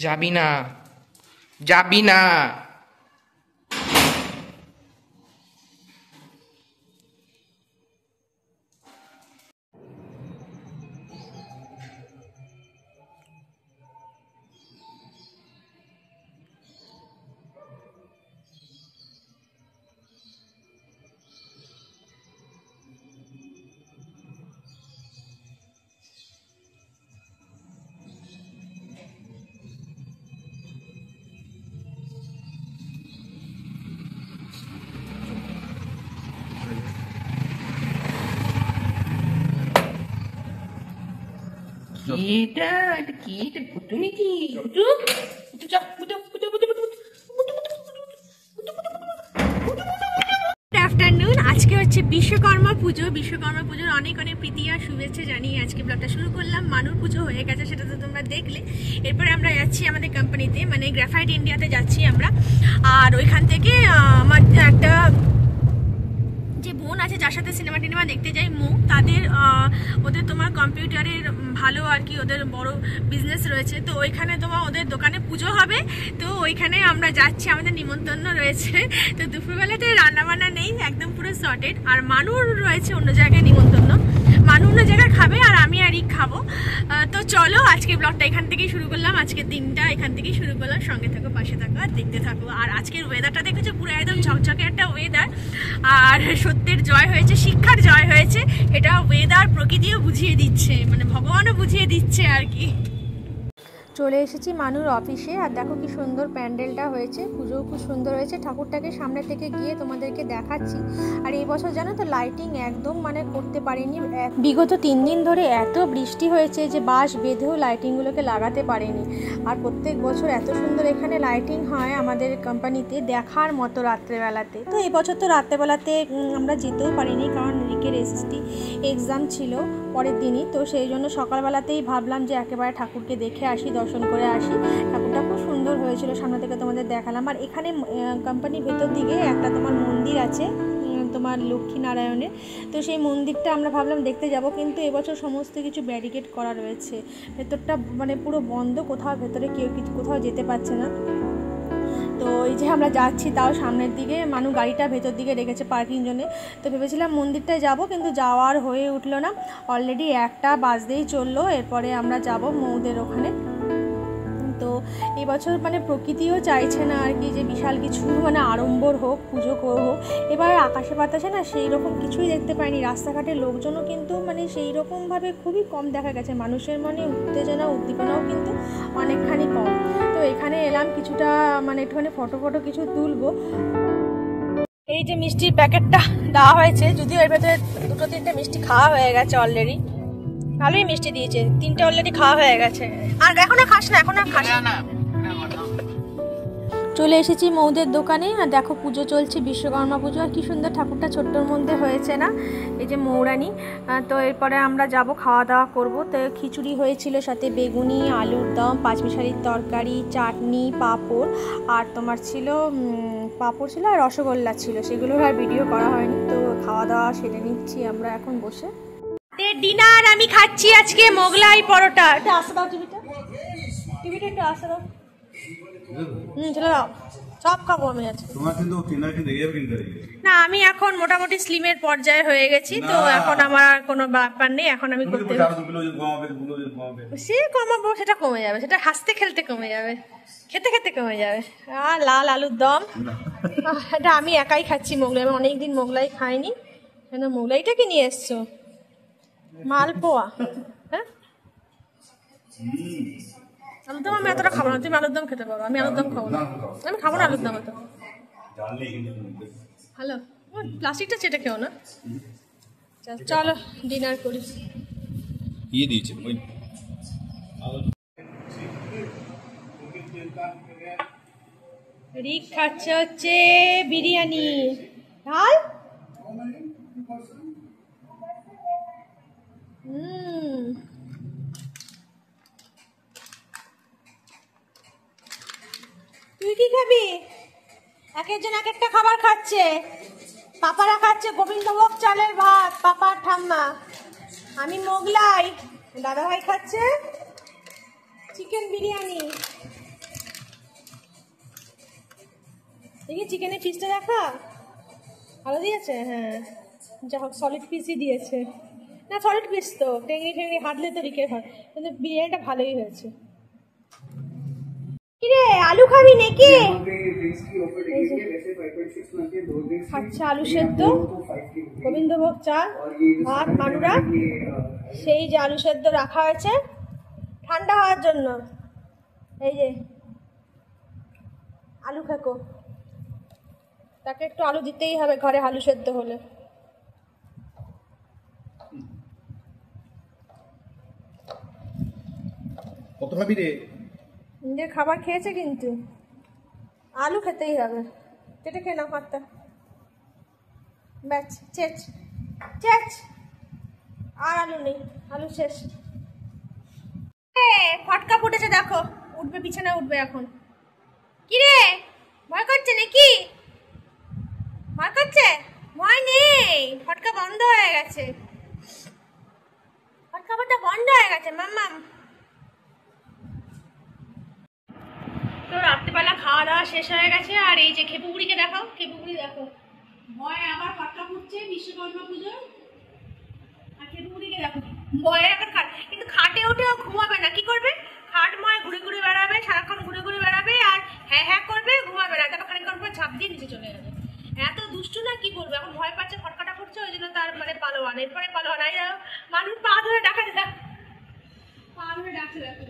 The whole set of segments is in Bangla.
যাবি না, যাবি না। তুমি কি আফটারনুন, আজকে হচ্ছে বিশ্বকর্মা পুজো। বিশ্বকর্মা পুজোর অনেক অনেক প্রীতি আর শুভেচ্ছা জানিয়ে আজকে ব্লগটা শুরু করলাম। মানুর পুজো হয়ে গেছে, সেটা তো তোমরা দেখলে। এরপরে আমরা যাচ্ছি আমাদের কোম্পানিতে, মানে গ্রাফাইট ইন্ডিয়াতে যাচ্ছি আমরা। আর ওইখান থেকে আমার একটা যে বোন আছে যার সাথে সিনেমা টিনেমা দেখতে যাই মৌ, তাদের ওদের তোমার কম্পিউটারের ভালো আর কি ওদের বড় বিজনেস রয়েছে, তো ওইখানে তোমার ওদের দোকানে পুজো হবে। তো ওইখানে আমরা যাচ্ছি, আমাদের নিমন্ত্রণ রয়েছে। তো দুপুরবেলাতে রান্নাবান্না নেই, একদম পুরো সর্টেড। আর মানুর রয়েছে অন্য জায়গায় নিমন্ত্রণ, মানু অন্য জায়গায় খাবে আর আমি আর খাবো। তো চলো আজকে ব্লগটা এখান থেকেই শুরু করলাম, আজকের দিনটা এখান থেকেই শুরু করলাম। সঙ্গে থাকো, পাশে থাকো আর দেখতে থাকো। আর আজকের ওয়েদারটা দেখেছো, পুরো একদম ঝকঝকে একটা ওয়েদার। আর সত্যের জয় হয়েছে, শিক্ষার জয় হয়েছে, এটা ওয়েদার প্রকৃতিও বুঝিয়ে দিচ্ছে, মানে ভগবানও বুঝিয়ে দিচ্ছে আর কি। চলে এসেছি মানুর অফিসে। আর দেখো কি সুন্দর প্যান্ডেলটা হয়েছে, পুজোও খুব সুন্দর হয়েছে। ঠাকুরটাকে সামনে থেকে গিয়ে তোমাদেরকে দেখাচ্ছি। আর এই বছর জানো তো লাইটিং একদম মানে করতে পারিনি। বিগত 3 দিন ধরে এত বৃষ্টি হয়েছে যে বাঁশ বেঁধেও লাইটিংগুলোকে লাগাতে পারেনি। আর প্রত্যেক বছর এত সুন্দর এখানে লাইটিং হয় আমাদের কোম্পানিতে, দেখার মতো রাত্রেবেলাতে। তো এই বছর তো রাত্রেবেলাতে আমরা যেতেও পারিনি, কারণ রিকের এসএসটি এক্সাম ছিল পরের দিনই। তো সেই জন্য সকালবেলাতেই ভাবলাম যে একেবারে ঠাকুরকে দেখে আসি, দর্শন করে আসি। ঠাকুরটা খুব সুন্দর হয়েছিল, সামনে থেকে তোমাদের দেখালাম। আর এখানে কোম্পানির ভেতর দিকে একটা তোমার মন্দির আছে তোমার লক্ষ্মীনারায়ণের, তো সেই মন্দিরটা আমরা ভাবলাম দেখতে যাব, কিন্তু এবছর সমস্ত কিছু ব্যারিকেড করা রয়েছে। ভেতরটা মানে পুরো বন্ধ, কোথাও ভেতরে কেউ কোথাও যেতে পারছে না। তো এই যে আমরা যাচ্ছি, তাও সামনের দিকে মানু গাড়িটা ভেতর দিকে রেখেছে পার্কিং জন্যে। তো ভেবেছিলাম মন্দিরটায় যাব, কিন্তু যাওয়ার হয়ে উঠলো না। অলরেডি 1টা বাজতেই চললো। এরপরে আমরা যাব মৌদের ওখানে। তো এবছর মানে প্রকৃতিও চাইছে না আর কি যে বিশাল কিছু মানে আড়ম্বর হোক, পুজো হোক। এবার আকাশে বাতাসে না সেই রকম কিছুই দেখতে পাইনি। রাস্তাঘাটের লোকজনও কিন্তু মানে সেই রকমভাবে খুবই কম দেখা গেছে। মানুষের মনে উত্তেজনা উদ্দীপনাও কিন্তু অনেকখানি কম। তো এখানে এলাম কিছুটা মানে একটুখানি ফটো কিছু তুলবো। এই যে মিষ্টির প্যাকেটটা দেওয়া হয়েছে, যদিও এর ভেতরে 2-3টে মিষ্টি খাওয়া হয়ে গেছে অলরেডি। ভালোই মিষ্টি দিয়েছে, 3টে অলরেডি খাওয়া হয়ে গেছে। আর এখন আর খাস না, এখন আর খাস না। চলে এসেছি মৌদের দোকানে। আর দেখো পুজো চলছে, বিশ্বকর্মা পুজো। আর কি সুন্দর ঠাকুরটা ছোট্টর মধ্যে হয়েছে না, এই যে মৌরানী। তো এরপরে আমরা যাব, খাওয়া দাওয়া করব। তো খিচুড়ি হয়েছিল, সাথে বেগুনি, আলুর দম, পাঁচমিশালির তরকারি, চাটনি, পাঁপড়। আর তোমার ছিল পাঁপড় ছিল আর রসগোল্লা ছিল, সেগুলোর আর ভিডিও করা হয়নি। তো খাওয়া দাওয়া সেরে নিচ্ছি আমরা এখন বসে। ডিনার আমি খাচ্ছি আজকে মোগলাই পরোটা। এটা আসতে দাও, টিভিটা একটু আসতে দাও। চলে দাও, সব খাবো আমি আজকে। না, আমি এখন মোটামুটি স্লিমের পর্যায়ে হয়ে গেছি, তো এখন আমার কোনো ব্যাপার নেই। এখন আমি করতে সে কমাবো, সেটা কমে যাবে, সেটা হাসতে খেলতে কমে যাবে, খেতে খেতে কমে যাবে। আর লাল আলুর দম, এটা আমি একাই খাচ্ছি মোগলাই। আমি অনেকদিন মোগলাই খাইনি। কেন মোগলাইটাকে নিয়ে এসছো? মালপোয়া, হ্যাঁ আলুরদম আমি এতটা খাবো না, তুমি আলুরদম খেতে পারো, আমি আলুরদম খাবো না। আমি খাবো না আলুরদম এত। হ্যালো, প্লাস্টিকটা চেটে খেও না। চলো ডিনার করি। রিক খাচ্ছে হচ্ছে বিরিয়ানি, ঢাল। তুই কি খাবি? এক একজন এক একটা খাবার খাচ্ছে। পাপারা খাচ্ছে গোবিন্দভোগ চালের ভাত, পাপার ঠাম্মা। আমি মোগলাই, দাদা ভাই খাচ্ছে চিকেন বিরিয়ানি। দেখি চিকেনের পিসটা দেখা ভালো দিয়েছে। হ্যাঁ যা হোক সলিড পিসই দিয়েছে, না সলিড পিস তো টেঙ্গি টেঙ্গি হাঁটলে তো রিকে হয়, কিন্তু বিরিয়ানিটা ভালোই হয়েছে। কিরে আলু খাবি নাকি? আচ্ছা আলু সেদ্ধ, গোবিন্দভোগ চাল, ভাত, মানুরা সেই যে আলু সেদ্ধ রাখা হয়েছে ঠান্ডা হওয়ার জন্য। এই যে আলু খেকো, তাকে একটু আলু দিতেই হবে ঘরে আলু সেদ্ধ হলে। কত খাবি রে? নিজের খাবার খেয়েছে কিন্তু আলু খেতেই হবে। কেটে খেয়ে নাও ভাতটা, ব্যাস চেচ চেচ, আর আলু নেই, আলু শেষ। ফটকা ফুটেছে দেখো, উঠবে বিছানা উঠবে এখন। কিরে ভয় করছে নাকি? ভয় করছে? ভয় নেই, ফটকা বন্ধ হয়ে গেছে, ফটকাটা বন্ধ হয়ে গেছে মাম্মাম। তো রাত্রিবেলা খাওয়া দাওয়া শেষ হয়ে গেছে, আর এই যে খেপুগুড়িকে দেখাও, খেপুগুড়ি দেখো ভয় আবার ফটকা ফুটছে বিশ্বকর্মা পুজো। আর খেপুগুড়িকে দেখো ভয়ে আবার খাট, কিন্তু খাটে উঠেও ঘুমাবে না, কি করবে? খাট ময় ঘুরে ঘুরে বেড়াবে, সারাক্ষণ ঘুরে ঘুরে বেড়াবে আর হ্যাঁ হ্যাঁ করবে, ঘুমাবে না, তারপর খানিকক্ষণ পর ঝাঁপ দিয়ে নিচে চলে যাবে। এত দুষ্টু না কি বলবো, এখন ভয় পাচ্ছে ফটকাটা ফুটছে ওই জন্য তার মানে পালোয়ান, এরপরে পালোয়ান আই মানুষ পা ধরে ডাকা দেখ, পা ধরে ডাকছে দেখো।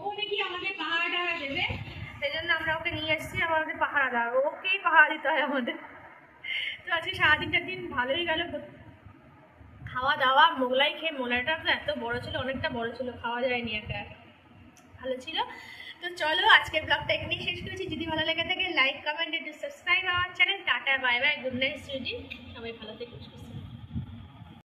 ও নাকি আমাদের পাহাড়া টাহারা দেবে, সেই জন্য আমরা ওকে নিয়ে এসেছি, আমাদের পাহারা দেওয়া, ওকেই পাহারা দিতে হয় আমাদের। তো আজকে সারাদিনটার দিন ভালোই গেল, খাওয়া দাওয়া মোগলাই খেয়ে, মোগলাইটা তো এত বড় ছিল, অনেকটা বড় ছিল, খাওয়া যায়নি, একটা ভালো ছিল। তো চলো আজকের ব্লগটা এখানেই শেষ করেছি। যদি ভালো লেগে থাকে লাইক কমেন্ট এন্ড সাবস্ক্রাইব আমার channel. Tata bye bye, good night, সবাই ভালো থেকো।